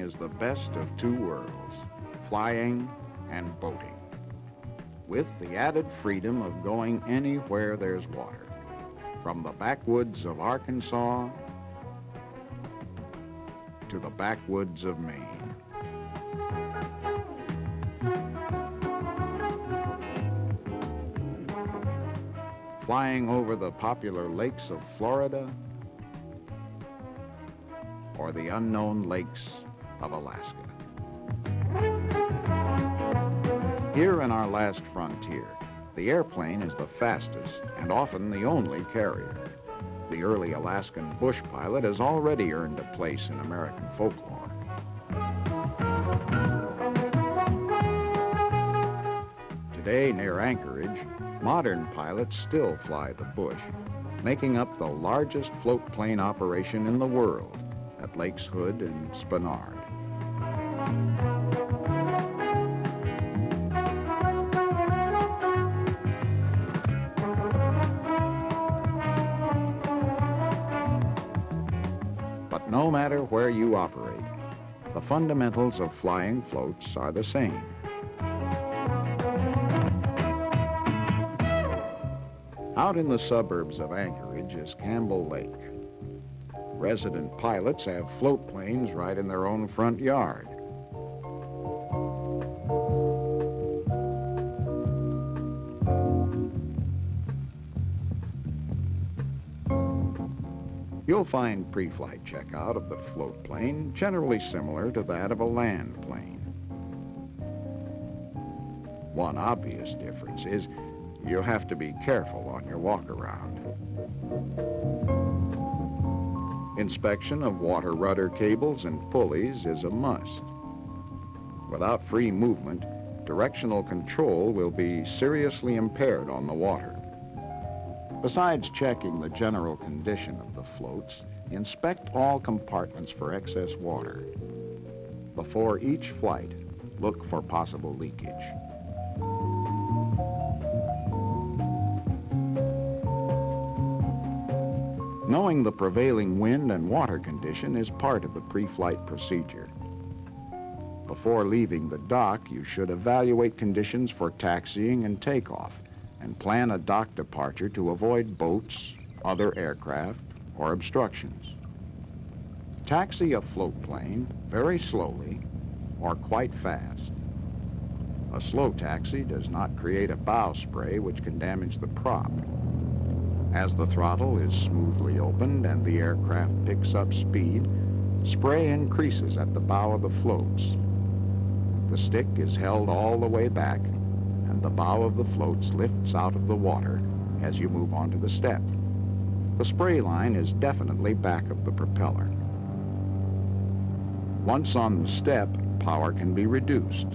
is the best of two worlds, flying and boating, with the added freedom of going anywhere there's water, from the backwoods of Arkansas to the backwoods of Maine. Flying over the popular lakes of Florida or the unknown lakes of Alaska. Here in our last frontier, the airplane is the fastest and often the only carrier. The early Alaskan bush pilot has already earned a place in American folklore. Today, near Anchorage, modern pilots still fly the bush, making up the largest float plane operation in the world at Lakes Hood and Spenard. But no matter where you operate, the fundamentals of flying floats are the same. Out in the suburbs of Anchorage is Campbell Lake. Resident pilots have float planes right in their own front yard. You'll find pre-flight checkout of the float plane generally similar to that of a land plane. One obvious difference is you have to be careful on your walk-around. Inspection of water rudder cables and pulleys is a must. Without free movement, directional control will be seriously impaired on the water. Besides checking the general condition of the floats, inspect all compartments for excess water. Before each flight, look for possible leakage. Knowing the prevailing wind and water condition is part of the pre-flight procedure. Before leaving the dock, you should evaluate conditions for taxiing and takeoff and plan a dock departure to avoid boats, other aircraft, or obstructions. Taxi a float plane very slowly or quite fast. A slow taxi does not create a bow spray which can damage the prop. As the throttle is smoothly opened and the aircraft picks up speed, spray increases at the bow of the floats. The stick is held all the way back, and the bow of the floats lifts out of the water as you move onto the step. The spray line is definitely back of the propeller. Once on the step, power can be reduced.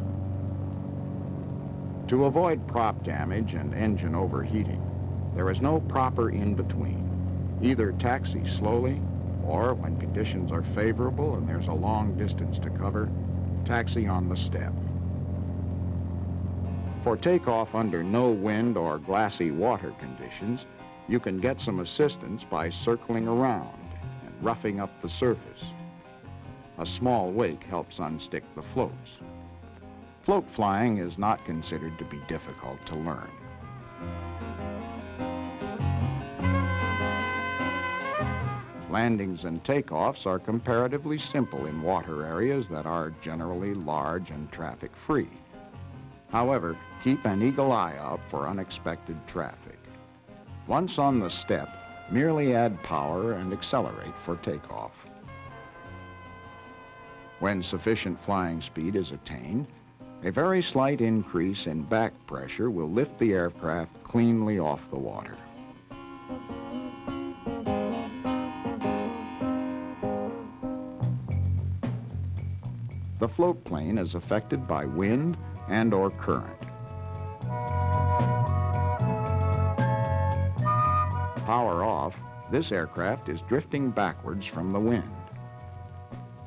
To avoid prop damage and engine overheating, there is no proper in-between. Either taxi slowly, or when conditions are favorable and there's a long distance to cover, taxi on the step. For takeoff under no wind or glassy water conditions, you can get some assistance by circling around and roughing up the surface. A small wake helps unstick the floats. Float flying is not considered to be difficult to learn. Landings and takeoffs are comparatively simple in water areas that are generally large and traffic-free. However, keep an eagle eye out for unexpected traffic. Once on the step, merely add power and accelerate for takeoff. When sufficient flying speed is attained, a very slight increase in back pressure will lift the aircraft cleanly off the water. The float plane is affected by wind and/or current. Power off, this aircraft is drifting backwards from the wind.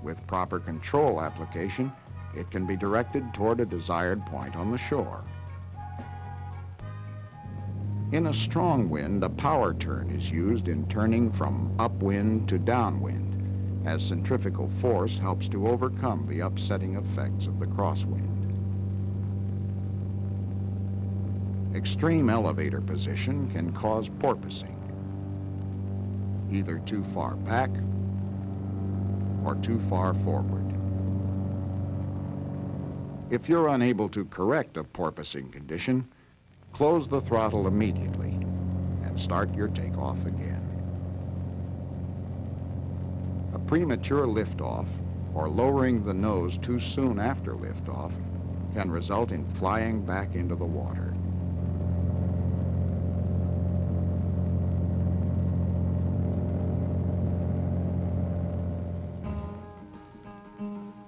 With proper control application, it can be directed toward a desired point on the shore. In a strong wind, a power turn is used in turning from upwind to downwind, as centrifugal force helps to overcome the upsetting effects of the crosswind. Extreme elevator position can cause porpoising, either too far back or too far forward. If you're unable to correct a porpoising condition, close the throttle immediately and start your takeoff again. A premature liftoff or lowering the nose too soon after liftoff can result in flying back into the water.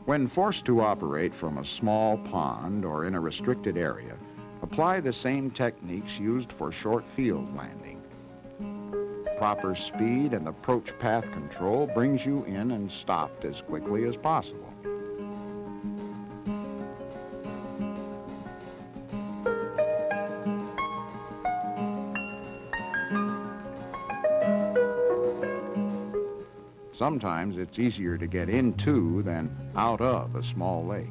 When forced to operate from a small pond or in a restricted area, apply the same techniques used for short field landing. Proper speed and approach path control brings you in and stopped as quickly as possible. Sometimes it's easier to get into than out of a small lake.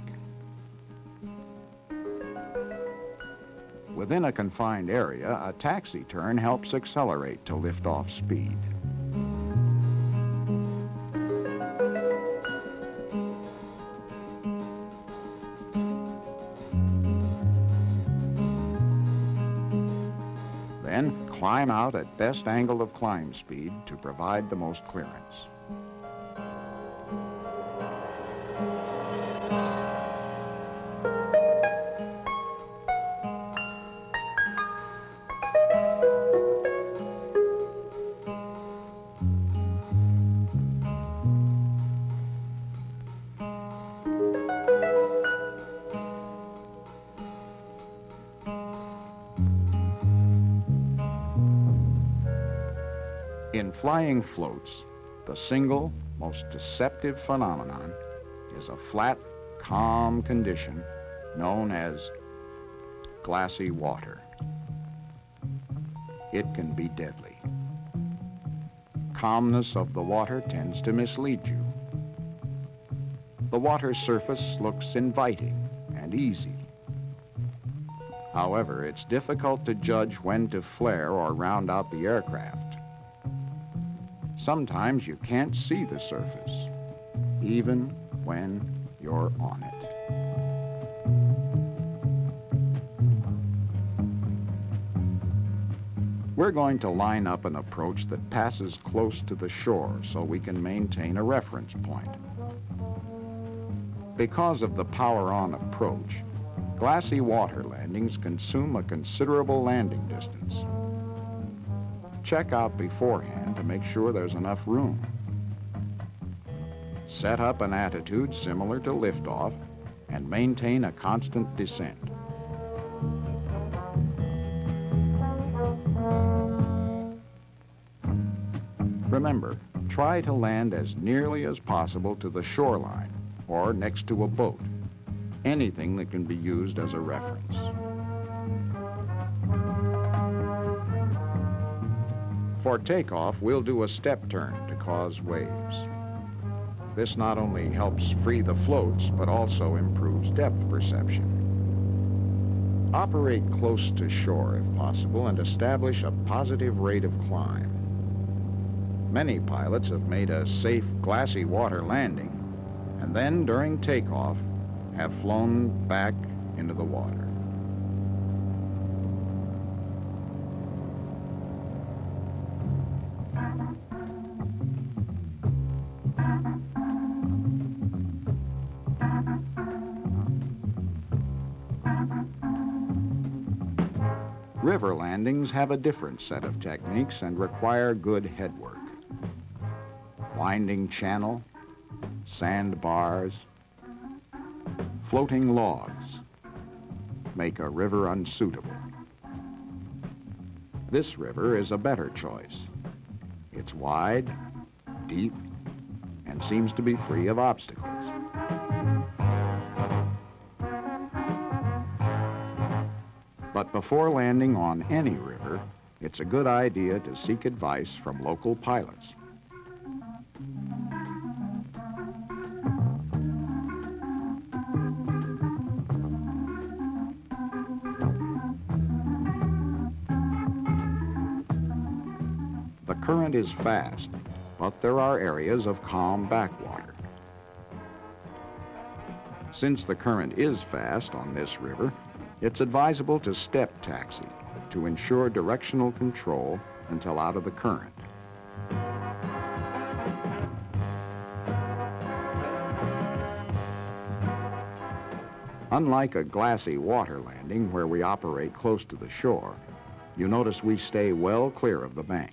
Within a confined area, a taxi turn helps accelerate to liftoff speed. Then climb out at best angle of climb speed to provide the most clearance. In flying floats, the single, most deceptive phenomenon is a flat, calm condition known as glassy water. It can be deadly. Calmness of the water tends to mislead you. The water's surface looks inviting and easy. However, it's difficult to judge when to flare or round out the aircraft. Sometimes you can't see the surface, even when you're on it. We're going to line up an approach that passes close to the shore so we can maintain a reference point. Because of the power-on approach, glassy water landings consume a considerable landing distance. Check out beforehand to make sure there's enough room. Set up an attitude similar to liftoff and maintain a constant descent. Remember, try to land as nearly as possible to the shoreline or next to a boat, anything that can be used as a reference. For takeoff, we'll do a step turn to cause waves. This not only helps free the floats, but also improves depth perception. Operate close to shore if possible and establish a positive rate of climb. Many pilots have made a safe, glassy water landing, and then during takeoff, have flown back into the water. River landings have a different set of techniques and require good headwork. Winding channel, sandbars, floating logs make a river unsuitable. This river is a better choice. It's wide, deep, and seems to be free of obstacles. But before landing on any river, it's a good idea to seek advice from local pilots. current is fast, but there are areas of calm backwater. Since the current is fast on this river, it's advisable to step taxi to ensure directional control until out of the current. Unlike a glassy water landing where we operate close to the shore, you notice we stay well clear of the bank.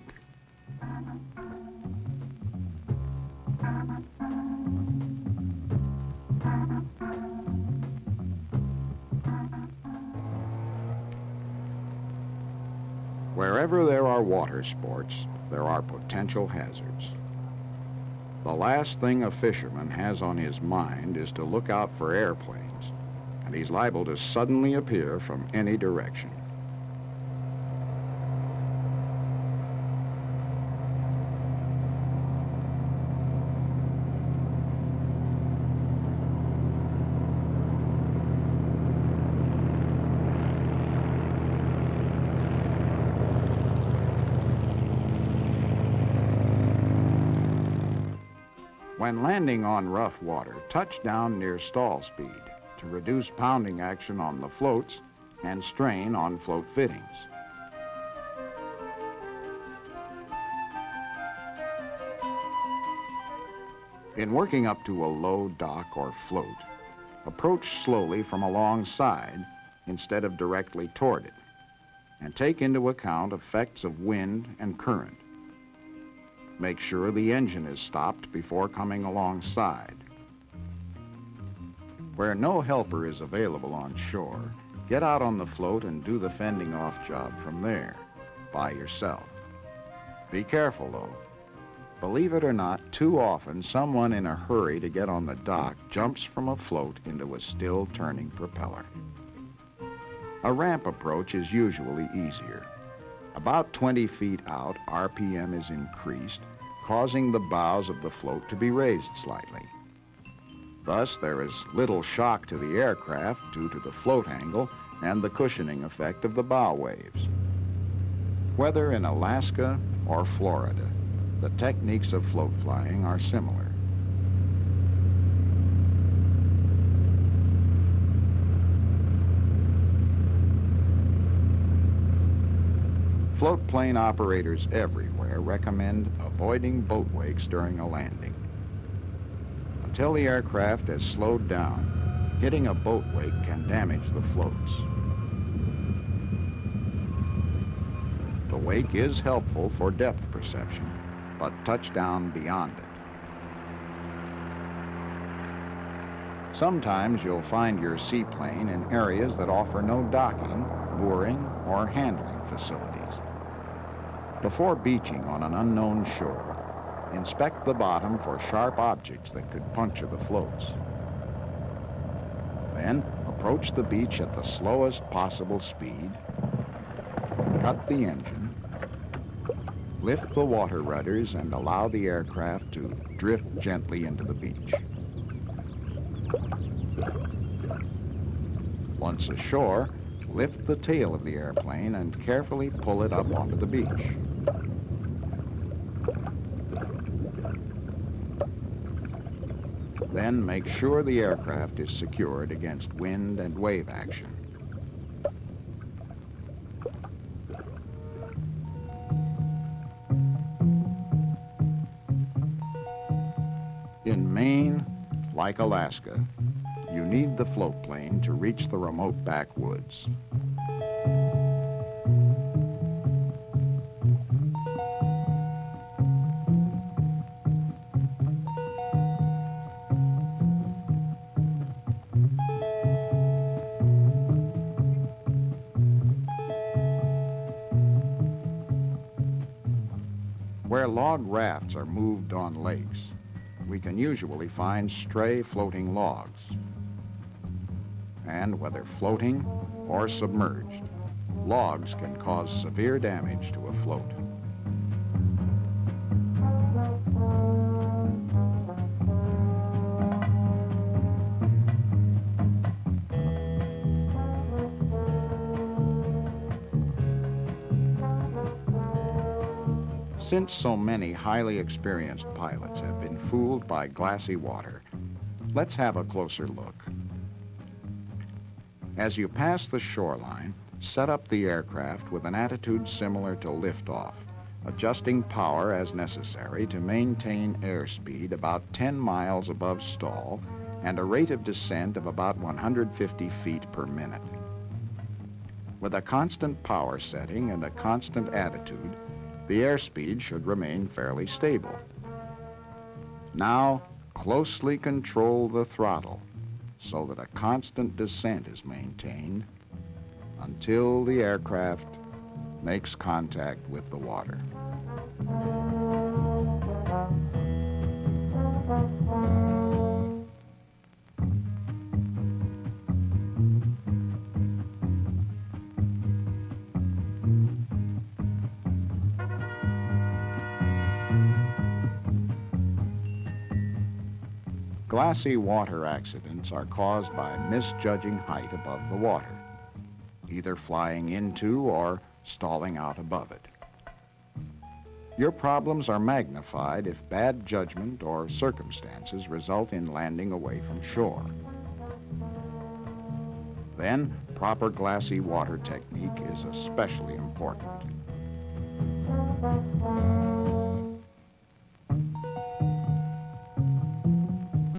Wherever there are water sports, there are potential hazards. The last thing a fisherman has on his mind is to look out for airplanes, and he's liable to suddenly appear from any direction. When landing on rough water, touch down near stall speed to reduce pounding action on the floats and strain on float fittings. In working up to a low dock or float, approach slowly from alongside instead of directly toward it, and take into account effects of wind and current. Make sure the engine is stopped before coming alongside. Where no helper is available on shore, get out on the float and do the fending off job from there, by yourself. Be careful though. Believe it or not, too often someone in a hurry to get on the dock jumps from a float into a still turning propeller. A ramp approach is usually easier. About 20 feet out, RPM is increased, causing the bows of the float to be raised slightly. Thus, there is little shock to the aircraft due to the float angle and the cushioning effect of the bow waves. Whether in Alaska or Florida, the techniques of float flying are similar. Float plane operators everywhere recommend avoiding boat wakes during a landing. Until the aircraft has slowed down, hitting a boat wake can damage the floats. The wake is helpful for depth perception, but touch down beyond it. Sometimes you'll find your seaplane in areas that offer no docking, mooring, or handling facilities. Before beaching on an unknown shore, inspect the bottom for sharp objects that could puncture the floats. Then, approach the beach at the slowest possible speed, cut the engine, lift the water rudders, and allow the aircraft to drift gently into the beach. Once ashore, lift the tail of the airplane and carefully pull it up onto the beach. Then make sure the aircraft is secured against wind and wave action. In Maine, like Alaska, you need the float plane to reach the remote backwoods. Where log rafts are moved on lakes, we can usually find stray floating logs. And whether floating or submerged, logs can cause severe damage to a float. Since so many highly experienced pilots have been fooled by glassy water, let's have a closer look. As you pass the shoreline, set up the aircraft with an attitude similar to liftoff, adjusting power as necessary to maintain airspeed about 10 miles above stall and a rate of descent of about 150 feet per minute. With a constant power setting and a constant attitude, the airspeed should remain fairly stable. Now, closely control the throttle so that a constant descent is maintained until the aircraft makes contact with the water. Glassy water accidents are caused by misjudging height above the water, either flying into or stalling out above it. Your problems are magnified if bad judgment or circumstances result in landing away from shore. Then, proper glassy water technique is especially important.